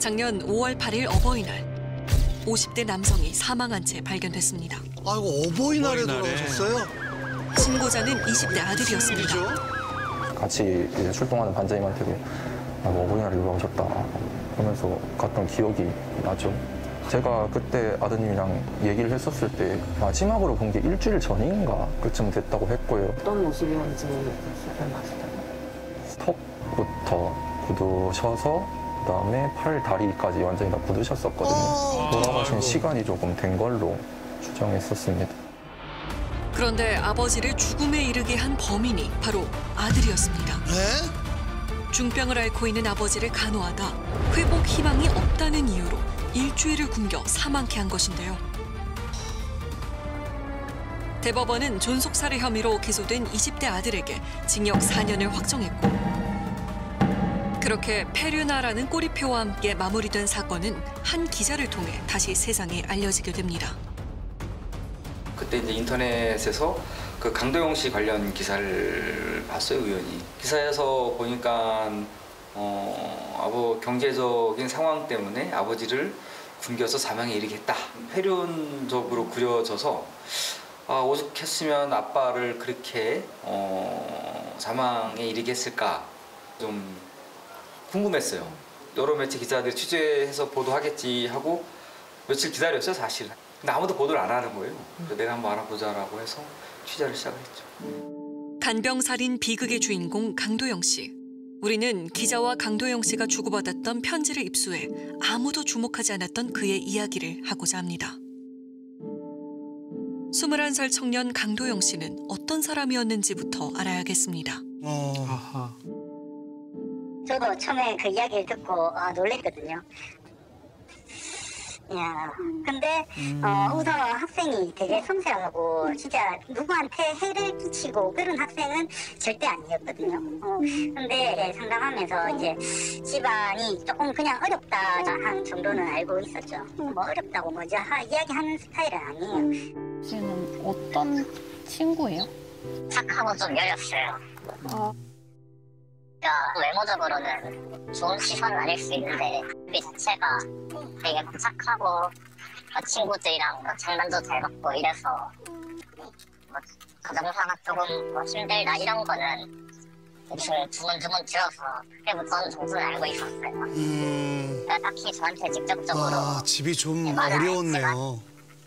작년 5월 8일 어버이날, 50대 남성이 사망한 채 발견됐습니다. 아이고, 어버이날에 돌아가셨어요? 신고자는 20대 아들이었습니다. 같이 이제 출동하는 반장님한테도 어버이날에 돌아가셨다 하면서 갔던 기억이 나죠. 제가 그때 아드님이랑 얘기를 했었을 때 마지막으로 본 게 일주일 전인가 그쯤 됐다고 했고요. 어떤 모습이었는지 기억나시나요? 턱부터 굳으셔서 그다음에 팔, 다리까지 완전히 다 굳으셨었거든요. 돌아가신 시간이 조금 된 걸로 추정했었습니다. 그런데 아버지를 죽음에 이르게 한 범인이 바로 아들이었습니다. 네? 중병을 앓고 있는 아버지를 간호하다 회복 희망이 없다는 이유로 일주일을 굶겨 사망케 한 것인데요. 대법원은 존속살해 혐의로 기소된 20대 아들에게 징역 4년을 확정했고, 그렇게 페류나라는 꼬리표와 함께 마무리된 사건은 한 기자를 통해 다시 세상에 알려지게 됩니다. 그때 이제 인터넷에서 그 강도영 씨 관련 기사를 봤어요, 우연히. 기사에서 보니까 경제적인 상황 때문에 아버지를 굶겨서 사망에 이르겠다. 회륜적으로 그려져서 오죽했으면 아빠를 그렇게 사망에 이르게 했을까 좀 궁금했어요. 여러 매체 기자들이 취재해서 보도하겠지 하고 며칠 기다렸어요, 사실. 근데 아무도 보도를 안 하는 거예요. 그래서 내가 한번 알아보자라고 해서 취재를 시작을 했죠. 간병살인 비극의 주인공 강도영 씨. 우리는 기자와 강도영 씨가 주고받았던 편지를 입수해 아무도 주목하지 않았던 그의 이야기를 하고자 합니다. 21살 청년 강도영 씨는 어떤 사람이었는지부터 알아야겠습니다. 저도 처음에 그 이야기를 듣고 놀랬거든요. 근데 우선 학생이 되게 섬세하고 진짜 누구한테 해를 끼치고 그런 학생은 절대 아니었거든요. 근데 상담하면서 이제 집안이 조금 그냥 어렵다 한 정도는 알고 있었죠. 뭐 어렵다고 먼저 이야기하는 스타일은 아니에요. 씨는 어떤 친구예요? 착하고 좀 여렸어요. 외모적으로는 좋은 시선은 아닐 수 있는데 우리 자체가 되게 착하고 친구들이랑 장난도 잘 받고 이래서 가정사가 조금 힘들다 이런 거는 대충 두문두문 들어서 그때부터는 정도는 알고 있었어요. 딱히 저한테 직접적으로 집이 좀 어려웠네요.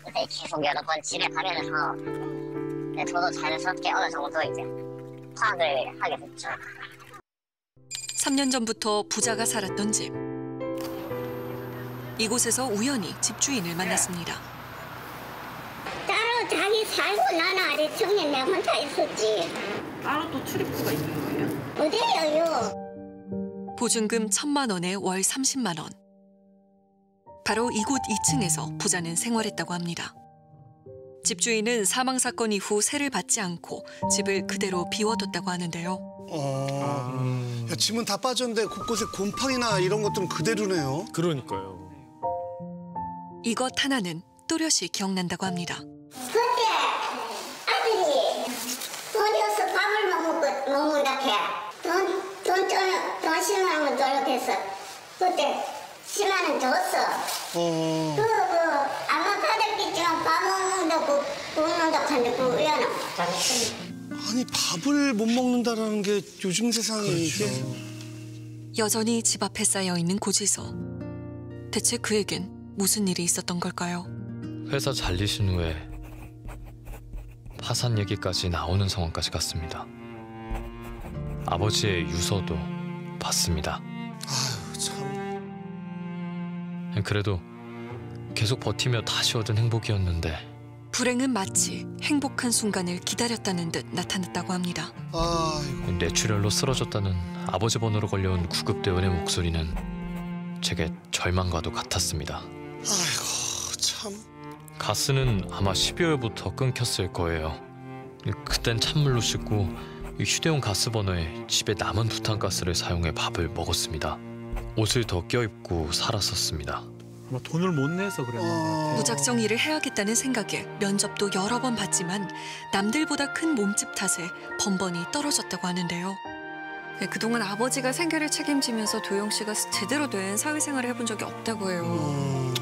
근데 계속 여러 번 집에 가면서 저도 자연스럽게 어느 정도 이제 파악을 하게 됐죠. 3년 전부터 부자가 살았던 집. 이곳에서 우연히 집주인을 만났습니다. 따로 자기 살고 나는 아래층에 내 혼자 있었지. 따로 또 출입구가 있는 거예요? 어디에요? 보증금 1,000만 원에 월 30만 원. 바로 이곳 2층에서 부자는 생활했다고 합니다. 집주인은 사망 사건 이후 세를 받지 않고 집을 그대로 비워뒀다고 하는데요. 야, 짐은 다 빠졌는데 곳곳에 곰팡이나 이런 것들은 그대로네요. 그러니까요. 이것 하나는 또렷이 기억난다고 합니다. 그때 아들이 돈이 없어 밥을 먹는다 해. 돈 10만 원 졸업해서 그때 10만 원 줬어. 아마 받았겠지만 밥 먹는다고 하는데 그 의원은 아니, 밥을 못 먹는다라는 게 요즘 세상에 이게. 여전히 집 앞에 쌓여있는 고지서. 대체 그에겐 무슨 일이 있었던 걸까요? 회사 잘리신 후에 파산 얘기까지 나오는 상황까지 갔습니다. 아버지의 유서도 봤습니다. 아유, 참. 그래도 계속 버티며 다시 얻은 행복이었는데 불행은 마치 행복한 순간을 기다렸다는 듯 나타났다고 합니다. 아이고. 뇌출혈로 쓰러졌다는 아버지 번호로 걸려온 구급대원의 목소리는 제게 절망과도 같았습니다. 아이고, 참. 가스는 아마 12월부터 끊겼을 거예요. 그땐 찬물로 씻고 휴대용 가스 버너에 집에 남은 부탄가스를 사용해 밥을 먹었습니다. 옷을 더 껴입고 살았었습니다. 아마 돈을 못 내서 그랬는 것 같아요. 무작정 일을 해야겠다는 생각에 면접도 여러 번 봤지만 남들보다 큰 몸집 탓에 번번이 떨어졌다고 하는데요. 네, 그동안 아버지가 생계를 책임지면서 도영 씨가 제대로 된 사회생활을 해본 적이 없다고 해요.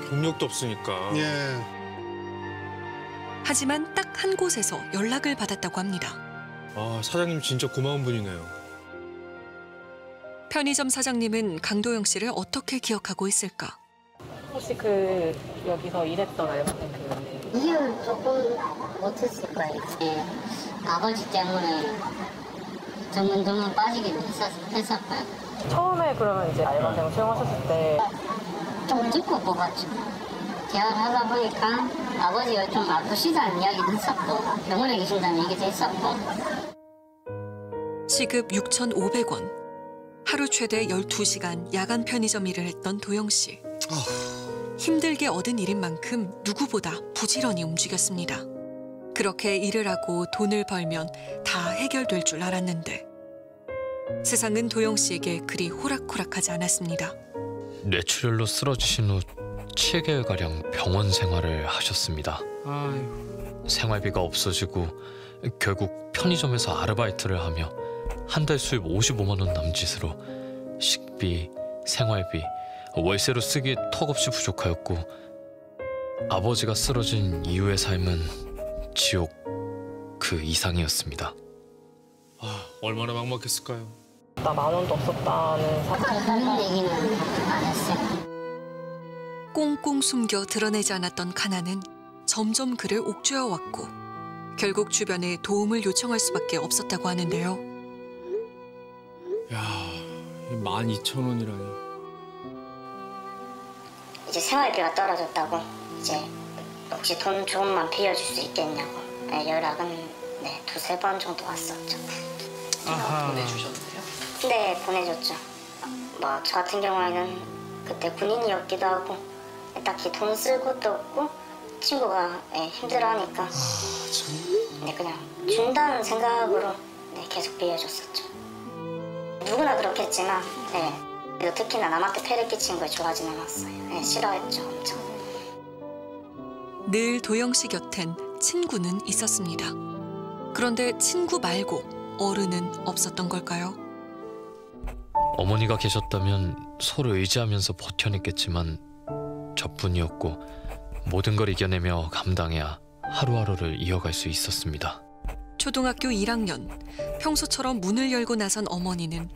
경력도 없으니까. 예. 하지만 딱 한 곳에서 연락을 받았다고 합니다. 사장님 진짜 고마운 분이네요. 편의점 사장님은 강도영 씨를 어떻게 기억하고 있을까? 혹시 여기서 일했던 알바생들 이해를 조금 못했을 거예요. 예. 아버지 때문에 드문드문 빠지기도 했었고요. 처음에 그러면 이제 알바생 수용하셨을 때 좀 듣고 뽑았죠. 대화를 하다 보니까 아버지가 좀 아프시다는 이야기도 했었고 병원에 계신다는 얘기도 했었고. 시급 6,500원. 하루 최대 12시간 야간 편의점 일을 했던 도영 씨. 힘들게 얻은 일인 만큼 누구보다 부지런히 움직였습니다. 그렇게 일을 하고 돈을 벌면 다 해결될 줄 알았는데 세상은 도영 씨에게 그리 호락호락하지 않았습니다. 뇌출혈로 쓰러지신 후 7개월가량 병원 생활을 하셨습니다. 생활비가 없어지고 결국 편의점에서 아르바이트를 하며 한 달 수입 55만 원 남짓으로 식비, 생활비, 월세로 쓰기 턱없이 부족하였고 아버지가 쓰러진 이후의 삶은 지옥 그 이상이었습니다. 얼마나 막막했을까요? 나 10,000원도 없었다는 사실 그런 얘기는 안 했어요. 꽁꽁 숨겨 드러내지 않았던 가난은 점점 그를 옥죄어 왔고 결국 주변에 도움을 요청할 수밖에 없었다고 하는데요. 야, 12,000원이라니. 이제 생활비가 떨어졌다고 이제 혹시 돈 조금만 빌려줄 수 있겠냐고 연락은 2-3번 정도 왔었죠. 보내주셨나요? 네, 보내줬죠. 뭐 저 같은 경우에는 그때 군인이었기도 하고 딱히 돈 쓸 것도 없고 친구가 힘들어하니까 그냥 준다는 생각으로 계속 빌려줬었죠. 누구나 그렇겠지만 그리고 특히나 남한테 폐를 끼친 걸 좋아하진 않았어요. 싫어했죠, 엄청. 늘 도영 씨 곁엔 친구는 있었습니다. 그런데 친구 말고 어른은 없었던 걸까요? 어머니가 계셨다면 서로 의지하면서 버텨냈겠지만 저뿐이었고 모든 걸 이겨내며 감당해야 하루하루를 이어갈 수 있었습니다. 초등학교 1학년, 평소처럼 문을 열고 나선 어머니는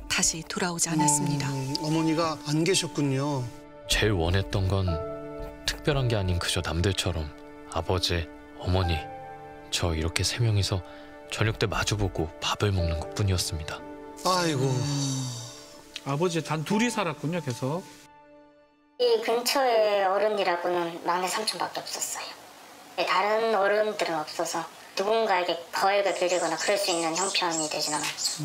다시 돌아오지 않았습니다. 어머니가 안 계셨군요. 제일 원했던 건 특별한 게 아닌 그저 남들처럼 아버지, 어머니, 저 이렇게 3명이서 저녁 때 마주보고 밥을 먹는 것뿐이었습니다. 아이고. 아버지 단 둘이 살았군요, 계속. 이 근처에 어른이라고는 막내 삼촌밖에 없었어요. 다른 어른들은 없어서 누군가에게 거액을 빌리거나 그럴 수 있는 형편이 되진 않았죠.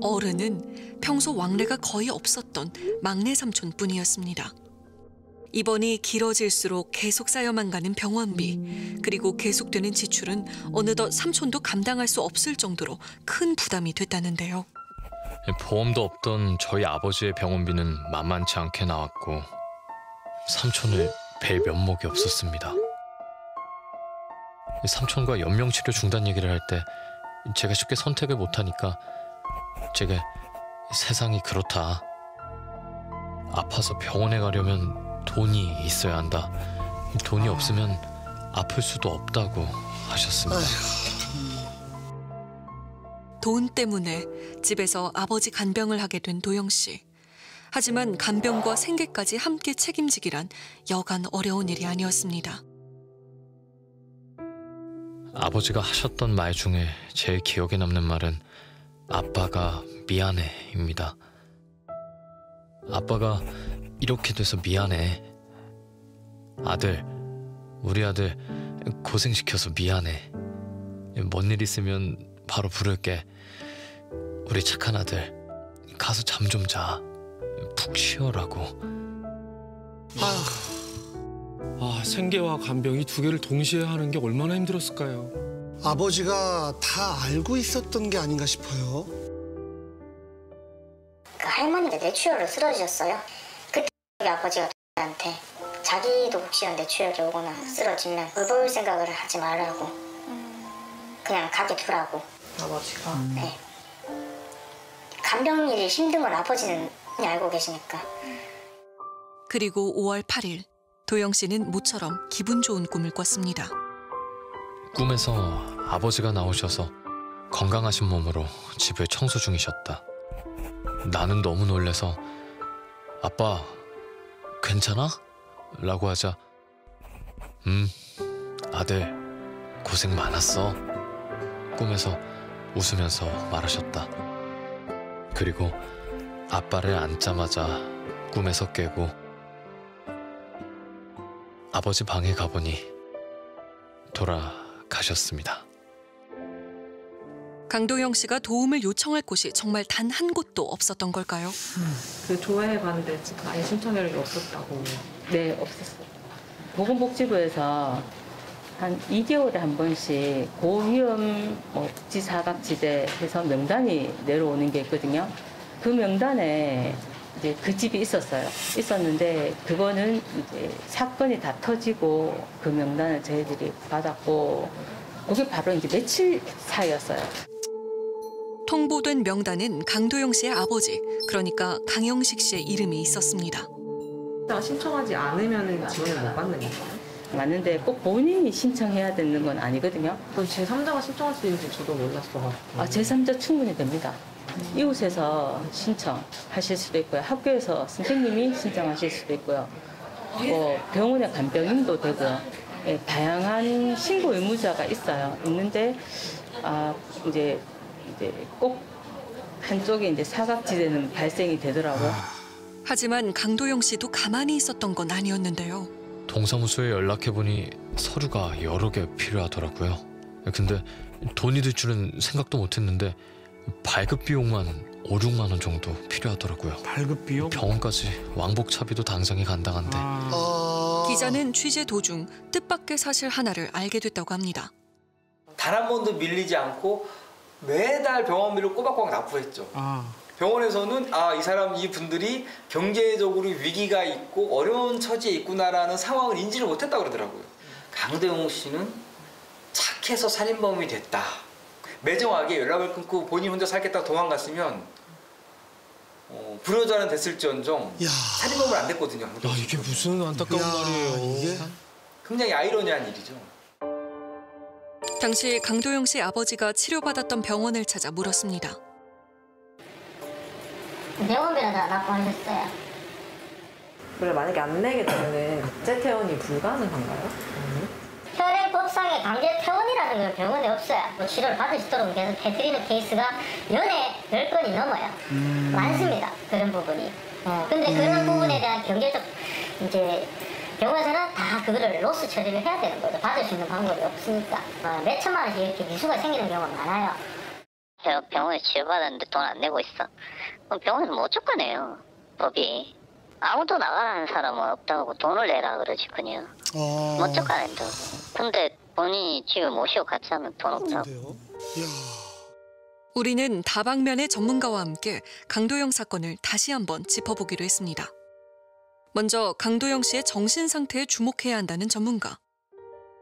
어른은 평소 왕래가 거의 없었던 막내 삼촌뿐이었습니다. 입원이 길어질수록 계속 쌓여만 가는 병원비, 그리고 계속되는 지출은 어느덧 삼촌도 감당할 수 없을 정도로 큰 부담이 됐다는데요. 보험도 없던 저희 아버지의 병원비는 만만치 않게 나왔고 삼촌을 뵐 면목이 없었습니다. 삼촌과 연명치료 중단 얘기를 할 때 제가 쉽게 선택을 못하니까 제가 세상이 그렇다. 아파서 병원에 가려면 돈이 있어야 한다. 돈이 없으면 아플 수도 없다고 하셨습니다. 돈 때문에 집에서 아버지 간병을 하게 된 도영 씨. 하지만 간병과 생계까지 함께 책임지기란 여간 어려운 일이 아니었습니다. 아버지가 하셨던 말 중에 제일 기억에 남는 말은 아빠가 미안해입니다. 아빠가 이렇게 돼서 미안해. 아들, 우리 아들 고생시켜서 미안해. 뭔 일 있으면 바로 부를게. 우리 착한 아들, 가서 잠 좀 자. 푹 쉬어라고. 생계와 간병이 두 개를 동시에 하는 게 얼마나 힘들었을까요? 아버지가 다 알고 있었던 게 아닌가 싶어요. 그 할머니가 뇌출혈로 쓰러지셨어요. 그때 아버지가 한테 자기도 혹시 뇌출혈이 오거나 쓰러지면 의볼 생각을 하지 말라고 그냥 가게 두라고. 아버지가? 네. 간병일이 힘든 건 아버지는 알고 계시니까. 그리고 5월 8일 도영 씨는 모처럼 기분 좋은 꿈을 꿨습니다. 꿈에서 아버지가 나오셔서 건강하신 몸으로 집을 청소 중이셨다. 나는 너무 놀래서 아빠 괜찮아? 라고 하자 아들 고생 많았어. 꿈에서 웃으면서 말하셨다. 그리고 아빠를 앉자마자 꿈에서 깨고 아버지 방에 가보니 돌아가셨습니다. 강도영 씨가 도움을 요청할 곳이 정말 단 한 곳도 없었던 걸까요? 그 조회해봤는데 아예 신청 연락이 없었다고. 네, 없었어요. 보건복지부에서 한 2개월에 한 번씩 고위험 복지사각지대 해서 명단이 내려오는 게 있거든요. 그 명단에 이제 그 집이 있었는데 그거는 이제 사건이 다 터지고 그 명단을 저희들이 받았고 그게 바로 이제 며칠 사이였어요. 통보된 명단은 강도영 씨의 아버지, 그러니까 강영식 씨의 이름이 있었습니다. 신청하지 않으면 지원을 못 받는 건가요? 맞는데 꼭 본인이 신청해야 되는 건 아니거든요. 그럼 제3자가 신청할 수 있는지 저도 몰랐어가지고. 제3자 충분히 됩니다. 이웃에서 신청하실 수도 있고요. 학교에서 선생님이 신청하실 수도 있고요. 병원에 간병인도 되고요. 예, 다양한 신고 의무자가 있는데 이제 꼭 한쪽에 이제 사각지대는 발생이 되더라고요. 하지만 강도영 씨도 가만히 있었던 건 아니었는데요. 동사무소에 연락해보니 서류가 여러 개 필요하더라고요. 근데 돈이 들 줄은 생각도 못했는데 발급 비용만 5, 6만 원 정도 필요하더라고요. 발급 비용? 병원까지 왕복 차비도 당장에 간당한데. 기자는 취재 도중 뜻밖의 사실 하나를 알게 됐다고 합니다. 단 한 번도 밀리지 않고 매달 병원비를 꼬박꼬박 납부했죠. 병원에서는 이 분들이 경제적으로 위기가 있고 어려운 처지에 있구나라는 상황을 인지를 못했다고 그러더라고요. 강도영 씨는 착해서 살인범이 됐다. 매정하게 연락을 끊고 본인 혼자 살겠다고 도망갔으면 불효자는 됐을지언정 살인범은 안 됐거든요. 이게 무슨 안타까운 말이에요. 이게? 굉장히 아이러니한 일이죠. 당시 강도영 씨 아버지가 치료받았던 병원을 찾아 물었습니다. 병원비는 다 납부하셨어요. 그래 만약에 안 내게 되면 강제 퇴원이 불가능한가요? 혈액법상의 강제 퇴원이라는 건 병원에 없어요. 치료를 받을 수 있도록 계속 해드리는 케이스가 연에 10건이 넘어요. 많습니다. 그런 부분이. 근데 그런 부분에 대한 경제적 이제 병원에서는 다 그거를 로스 처리를 해야 되는 거죠. 받을 수 있는 방법이 없으니까. 몇 천만 원씩 이렇게 미수가 생기는 경우가 많아요. 병원에 치료받았는데 돈 안 내고 있어? 그럼 병원에서 못 쫓겨내요. 법이. 아무도 나가라는 사람은 없다고 돈을 내라 그러지 그냥. 못 쫓아낸다고. 근데 본인이 집에 모시고 같이 하면 돈 없다고. 우리는 다방면의 전문가와 함께 강도영 사건을 다시 한번 짚어보기로 했습니다. 먼저 강도영 씨의 정신 상태에 주목해야 한다는 전문가.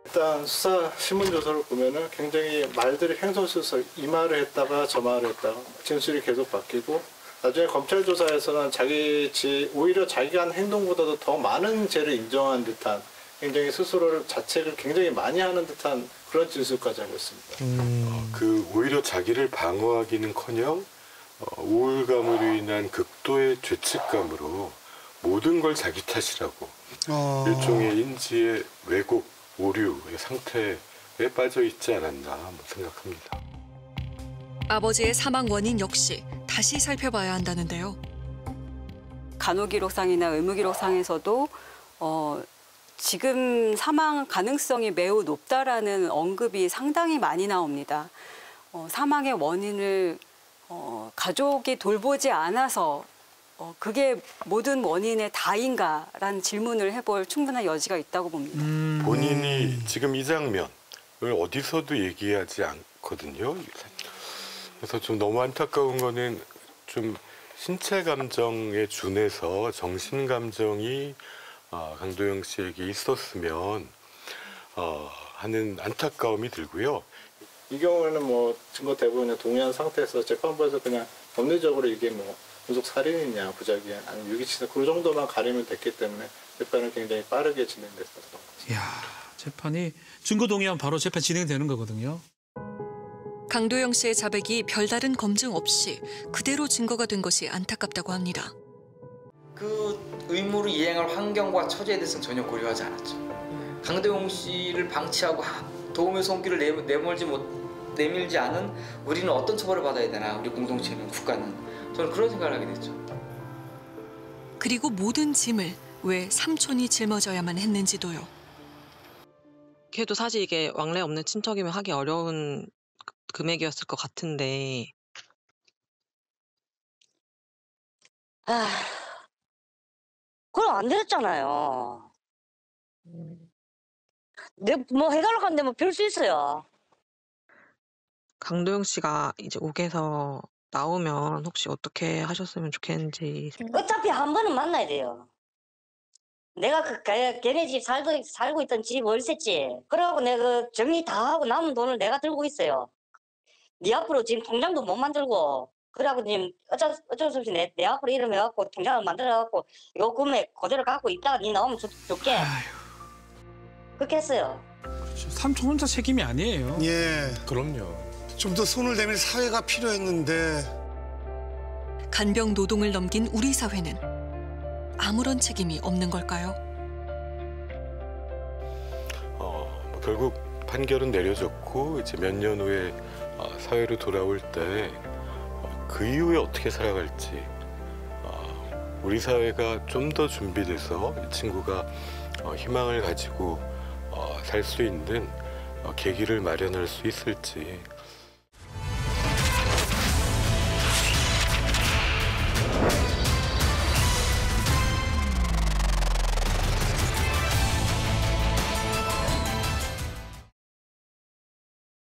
일단 수사 신문 조사를 보면은 굉장히 말들이 횡설수설 이 말을 했다가 저 말을 했다가 진술이 계속 바뀌고 나중에 검찰 조사에서는 오히려 자기가 한 행동보다도 더 많은 죄를 인정한 듯한 굉장히 스스로를 자책을 굉장히 많이 하는 듯한 그런 진술까지 하고 있습니다. 오히려 자기를 방어하기는커녕 우울감으로 인한 극도의 죄책감으로 모든 걸 자기 탓이라고 일종의 인지의 왜곡, 오류의 상태에 빠져 있지 않았나 생각합니다. 아버지의 사망 원인 역시 다시 살펴봐야 한다는데요. 간호기록상이나 의무기록상에서도 지금 사망 가능성이 매우 높다라는 언급이 상당히 많이 나옵니다. 사망의 원인을 가족이 돌보지 않아서 그게 모든 원인의 다인가라는 질문을 해볼 충분한 여지가 있다고 봅니다. 본인이 지금 이 장면을 어디서도 얘기하지 않거든요. 그래서 좀 너무 안타까운 거는 좀 신체 감정에 준해서 정신 감정이 강도영 씨에게 있었으면 하는 안타까움이 들고요. 이 경우에는 뭐 증거 대부분에 동의한 상태에서 재판부에서 그냥 법리적으로 이게 뭐 연속 살인이냐 부작위냐 아니면 유기치사 그 정도만 가리면 됐기 때문에 재판은 굉장히 빠르게 진행됐었던 거죠. 이야, 재판이 증거 동의하면 바로 재판 진행되는 거거든요. 강도영 씨의 자백이 별다른 검증 없이 그대로 증거가 된 것이 안타깝다고 합니다. 그 의무를 이행할 환경과 처지에 대해서는 전혀 고려하지 않았죠. 강도영 씨를 방치하고 도움의 손길을 내밀지 않은 우리는 어떤 처벌을 받아야 되나, 우리 공동체는, 국가는. 저는 그런 생각을 하게 됐죠. 그리고 모든 짐을 왜 삼촌이 짊어져야만 했는지도요. 걔도 사실 이게 왕래 없는 친척이면 하기 어려운 금액이었을 것 같은데. 그럼 안 되었잖아요. 뭐 해달라고 하는데 뭐 별 수 있어요. 강도영 씨가 이제 옥에서 나오면 혹시 어떻게 하셨으면 좋겠는지. 어차피 한 번은 만나야 돼요. 내가 걔네 집 살고 있던 집 월세지. 그래갖고 내가 정리 다 하고 남은 돈을 내가 들고 있어요. 네 앞으로 지금 통장도 못 만들고. 그래갖고 지금 어쩔 수 없이 내 앞으로 이름 해갖고 통장을 만들어갖고 요 금액 그대로 갖고 있다가 네 나오면 줄게. 그렇게 했어요. 그렇죠. 삼촌 혼자 책임이 아니에요. 예. 그럼요. 좀 더 손을 내밀 사회가 필요했는데. 간병 노동을 넘긴 우리 사회는 아무런 책임이 없는 걸까요? 결국 판결은 내려졌고 이제 몇 년 후에 사회로 돌아올 때 그 이후에 어떻게 살아갈지 우리 사회가 좀 더 준비돼서 이 친구가 희망을 가지고 살 수 있는 계기를 마련할 수 있을지